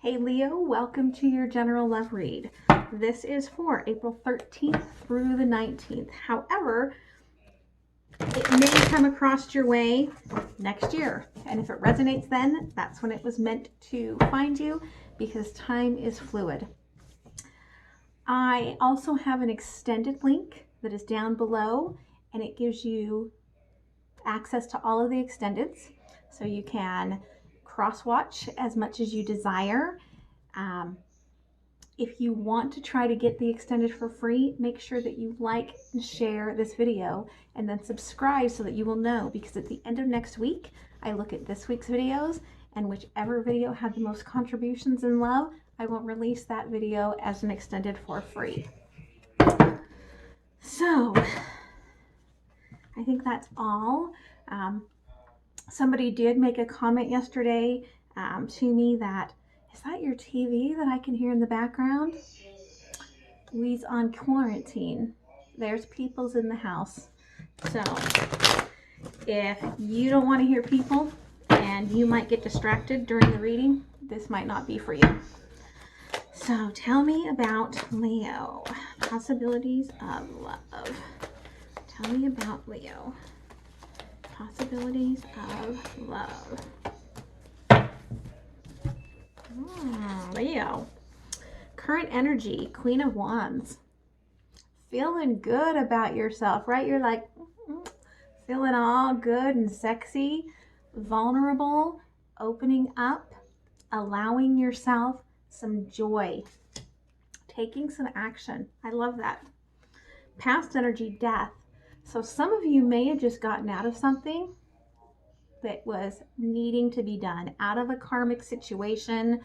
Hey Leo, welcome to your general love read. This is for April 13th through the 19th. However, it may come across your way next year. And if it resonates then, that's when it was meant to find you, because time is fluid. I also have an extended link that is down below, and it gives you access to all of the extendeds. So you can cross-watch as much as you desire. If you want to try to get the extended for free, make sure that you like and share this video and then subscribe so that you will know, because at the end of next week, I look at this week's videos, and whichever video had the most contributions in love, I will release that video as an extended for free. So, I think that's all. Somebody did make a comment yesterday to me that, is that your TV that I can hear in the background? We's on quarantine. There's people's in the house. So if you don't want to hear people and you might get distracted during the reading, this might not be for you. So tell me about Leo. Possibilities of love. Tell me about Leo. Possibilities of love. Leo. Current energy, Queen of Wands. Feeling good about yourself, right? You're like feeling all good and sexy, vulnerable, opening up, allowing yourself some joy, taking some action. I love that. Past energy, death. So some of you may have just gotten out of something that was needing to be done, out of a karmic situation,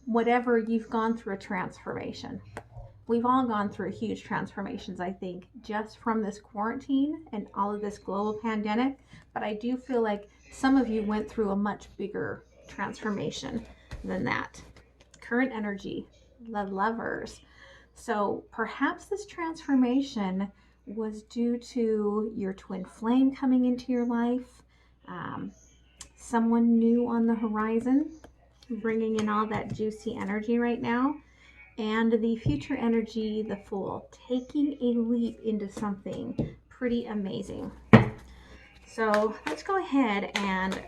whatever. You've gone through a transformation. We've all gone through huge transformations, I think, just from this quarantine and all of this global pandemic. But I do feel like some of you went through a much bigger transformation than that. Current energy, the Lovers. So perhaps this transformation was due to your twin flame coming into your life, someone new on the horizon, bringing in all that juicy energy right now, and the future energy, the Fool, taking a leap into something pretty amazing. So let's go ahead and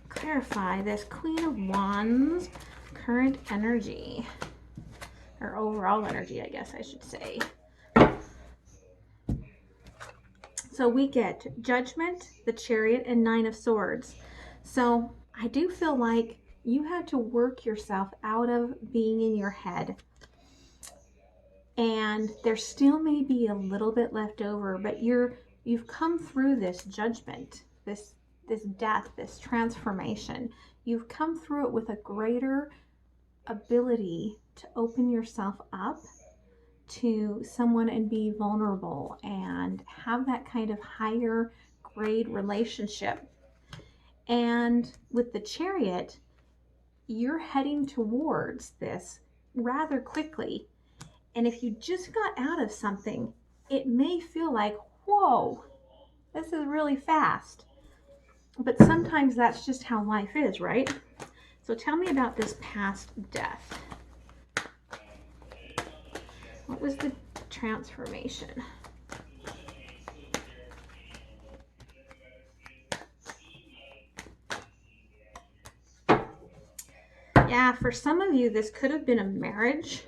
clarify this Queen of Wands current energy, or overall energy, I guess I should say. So we get Judgment, the Chariot, and Nine of Swords. So I do feel like you had to work yourself out of being in your head. And there still may be a little bit left over, but you've come through this judgment, this death, this transformation. You've come through it with a greater ability to open yourself up to someone and be vulnerable and have that kind of higher grade relationship. And with the Chariot, you're heading towards this rather quickly. And if you just got out of something, it may feel like, whoa, this is really fast. But sometimes that's just how life is, right? So tell me about this past death. What was the transformation? Yeah, for some of you, this could have been a marriage.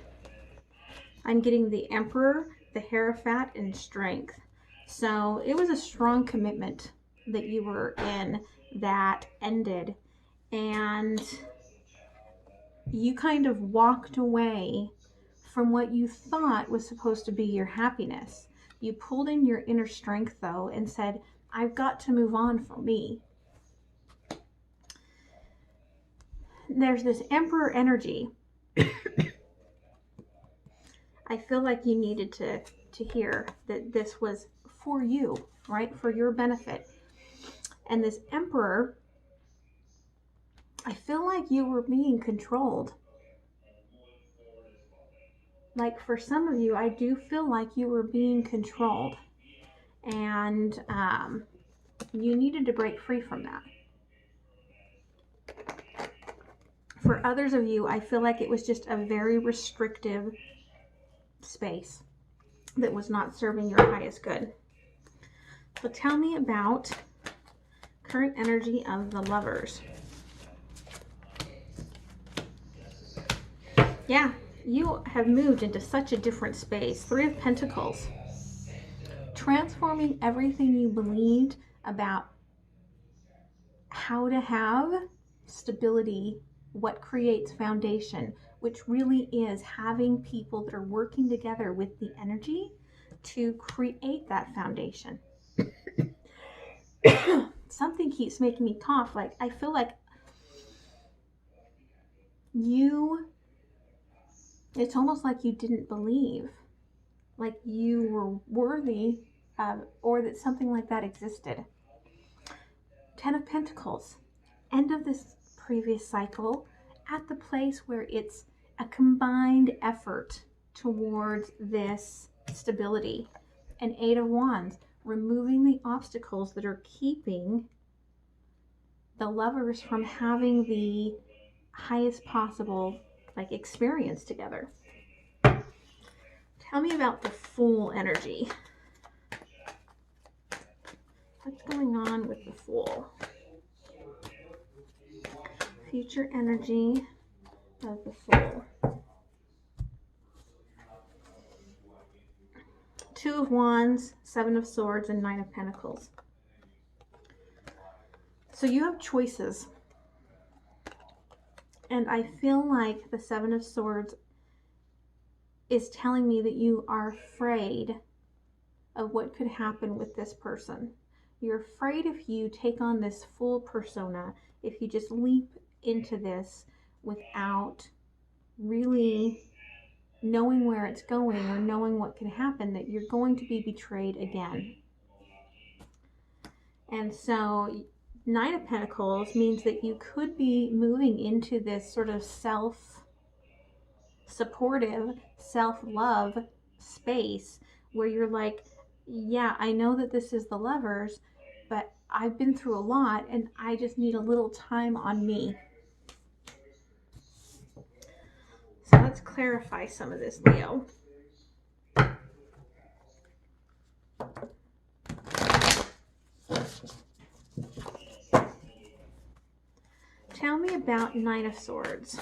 I'm getting the Emperor, the Hierophant, and Strength. So it was a strong commitment that you were in that ended. And you kind of walked away from what you thought was supposed to be your happiness. You pulled in your inner strength, though, and said, I've got to move on for me. There's this Emperor energy. I feel like you needed to hear that this was for you, right? For your benefit. And this Emperor, I feel like you were being controlled. Like for some of you, I do feel like you were being controlled. And you needed to break free from that. For others of you, I feel like it was just a very restrictive space that was not serving your highest good. So tell me about current energy of the Lovers. Yeah, you have moved into such a different space. Three of Pentacles. Transforming everything you believed about how to have stability, what creates foundation, which really is having people that are working together with the energy to create that foundation. Something keeps making me cough. Like, I feel like it's almost like you didn't believe, like you were worthy of, or that something like that existed. 10 of Pentacles, end of this previous cycle, at the place where it's a combined effort towards this stability. And 8 of Wands, removing the obstacles that are keeping the Lovers from having the highest possible experience together. Tell me about the Fool energy. What's going on with the Fool? Future energy of the Fool. 2 of Wands, 7 of Swords, and 9 of Pentacles. So you have choices. And I feel like the 7 of Swords is telling me that you are afraid of what could happen with this person. You're afraid if you take on this Fool persona, if you just leap into this without really knowing where it's going or knowing what can happen, that you're going to be betrayed again. And so 9 of Pentacles means that you could be moving into this sort of self-supportive, self-love space where you're like, yeah, I know that this is the Lovers, but I've been through a lot and I just need a little time on me. So let's clarify some of this, Leo. Tell me about 9 of Swords.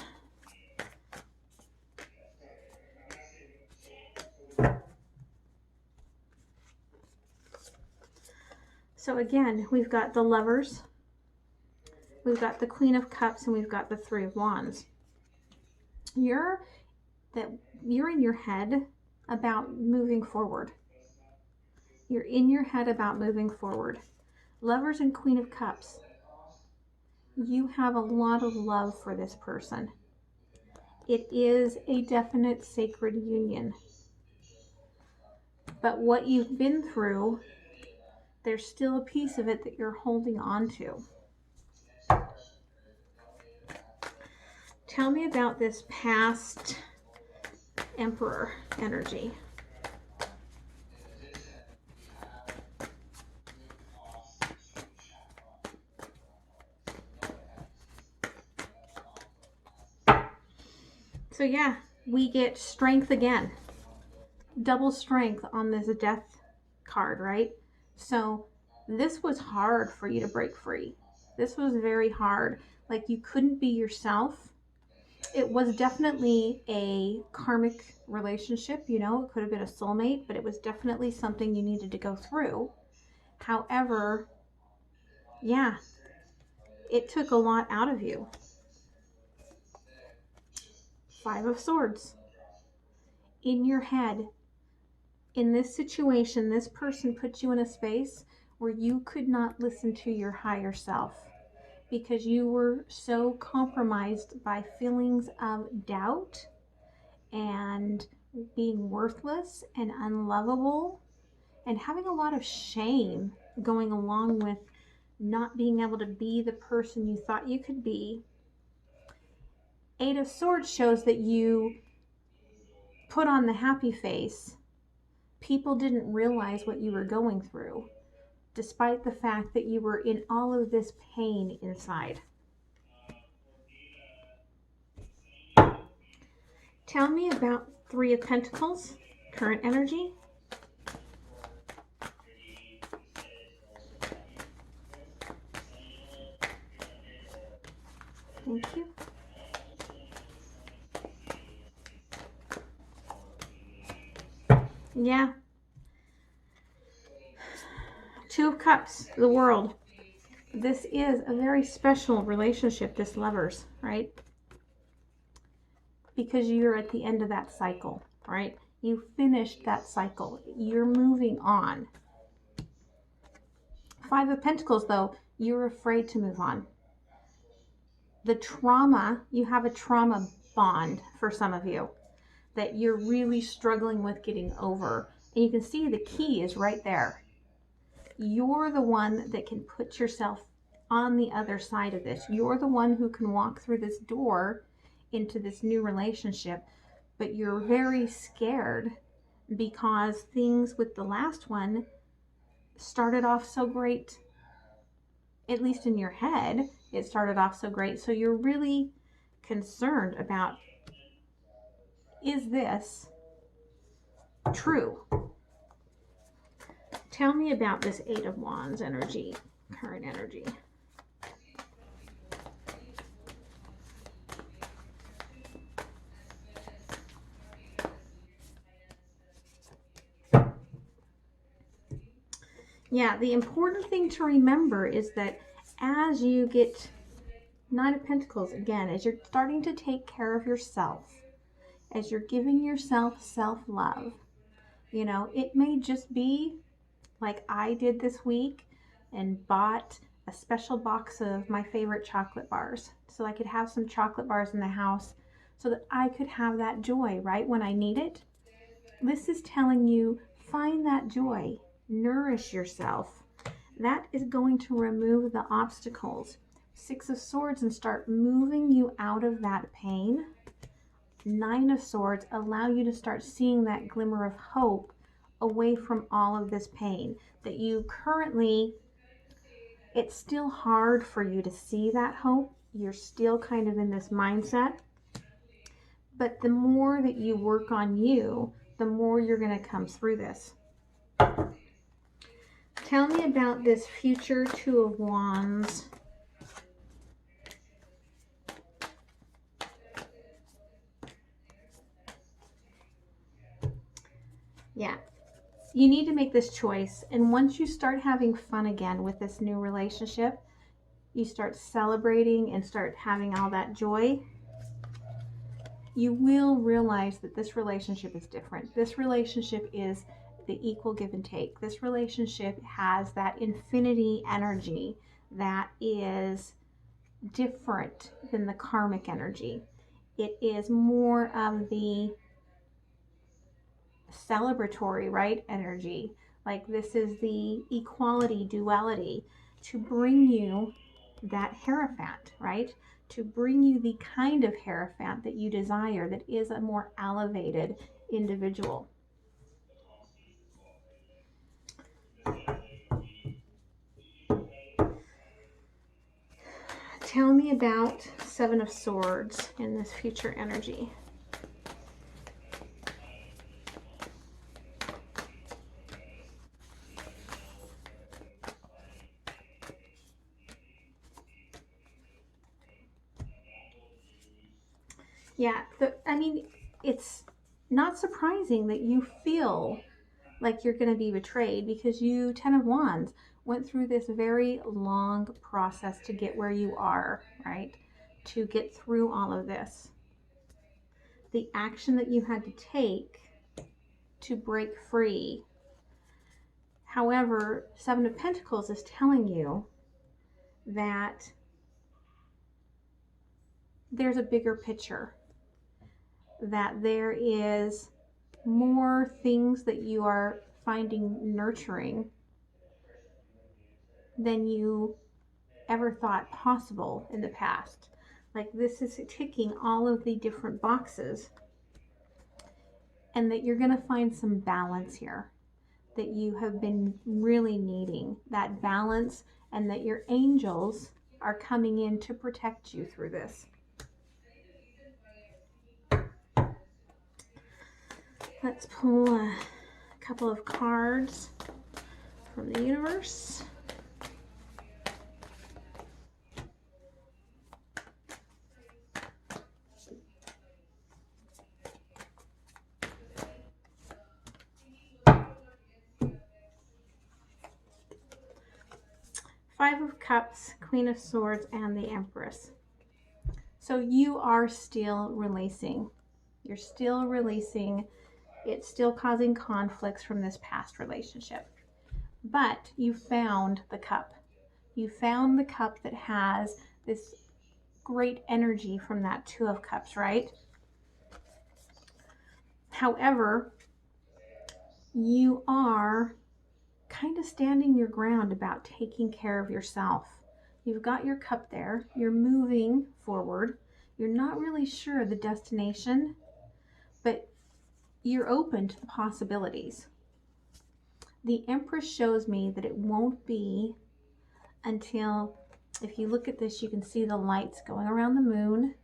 So again, we've got the Lovers, we've got the Queen of Cups, and we've got the 3 of Wands. You're in your head about moving forward. You're in your head about moving forward. Lovers and Queen of Cups. You have a lot of love for this person. It is a definite sacred union. But what you've been through, there's still a piece of it that you're holding on to. Tell me about this past Emperor energy. So yeah, we get strength again. Double strength on this death card, right? So this was hard for you to break free. This was very hard. Like, you couldn't be yourself. It was definitely a karmic relationship, you know, it could have been a soulmate, but it was definitely something you needed to go through. However, yeah, it took a lot out of you. 5 of Swords. In your head, in this situation, this person put you in a space where you could not listen to your higher self because you were so compromised by feelings of doubt and being worthless and unlovable and having a lot of shame going along with not being able to be the person you thought you could be. 8 of Swords shows that you put on the happy face. People didn't realize what you were going through, despite the fact that you were in all of this pain inside. Tell me about Three of Pentacles, current energy. Thank you. Yeah. Two of Cups, the World. This is a very special relationship, this lovers, right? Because you're at the end of that cycle, right? You finished that cycle. You're moving on. Five of Pentacles, though, you're afraid to move on. The trauma, you have a trauma bond for some of you that you're really struggling with getting over. And you can see the key is right there. You're the one that can put yourself on the other side of this. You're the one who can walk through this door into this new relationship, but you're very scared because things with the last one started off so great. At least in your head, it started off so great. So you're really concerned about, is this true? Tell me about this Eight of Wands energy, current energy. Yeah, the important thing to remember is that as you get Nine of Pentacles, again, as you're starting to take care of yourself, as you're giving yourself self-love, you know, it may just be like I did this week and bought a special box of my favorite chocolate bars so I could have some chocolate bars in the house so that I could have that joy, right, when I need it. This is telling you, find that joy, nourish yourself. That is going to remove the obstacles. Six of Swords, and start moving you out of that pain. Nine of Swords, allow you to start seeing that glimmer of hope away from all of this pain that you currently, it's still hard for you to see that hope. You're still kind of in this mindset. But the more that you work on you, the more you're going to come through this. Tell me about this future Two of Wands. Yeah. You need to make this choice. And once you start having fun again with this new relationship, you start celebrating and start having all that joy, you will realize that this relationship is different. This relationship is the equal give and take. This relationship has that infinity energy that is different than the karmic energy. It is more of the celebratory, right, energy. Like this is the equality, duality, to bring you that Hierophant, right? To bring you the kind of Hierophant that you desire, that is a more elevated individual. Tell me about Seven of Swords in this future energy. Yeah, I mean, it's not surprising that you feel like you're going to be betrayed because you, Ten of Wands, went through this very long process to get where you are, right? To get through all of this. The action that you had to take to break free. However, Seven of Pentacles is telling you that there's a bigger picture, that there is more things that you are finding nurturing than you ever thought possible in the past. Like this is ticking all of the different boxes, and that you're going to find some balance here that you have been really needing, that balance, and that your angels are coming in to protect you through this. Let's pull a couple of cards from the universe. Five of Cups, Queen of Swords, and the Empress. So you are still releasing. You're still releasing. It's still causing conflicts from this past relationship. But you found the cup. You found the cup that has this great energy from that Two of Cups, right? However, you are kind of standing your ground about taking care of yourself. You've got your cup there. You're moving forward. You're not really sure the destination, but you're open to the possibilities. The Empress shows me that it won't be until, if you look at this, you can see the lights going around the moon,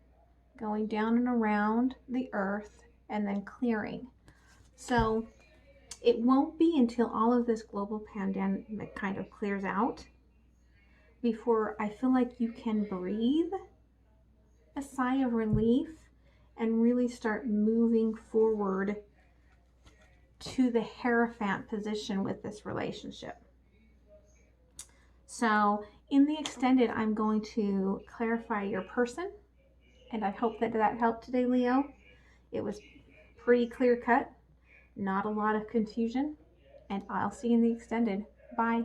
going down and around the earth, and then clearing. So it won't be until all of this global pandemic kind of clears out before I feel like you can breathe a sigh of relief and really start moving forward to the Hierophant position with this relationship. So in the extended, I'm going to clarify your person, and I hope that helped today, Leo. It was pretty clear cut, not a lot of confusion, and I'll see you in the extended. Bye.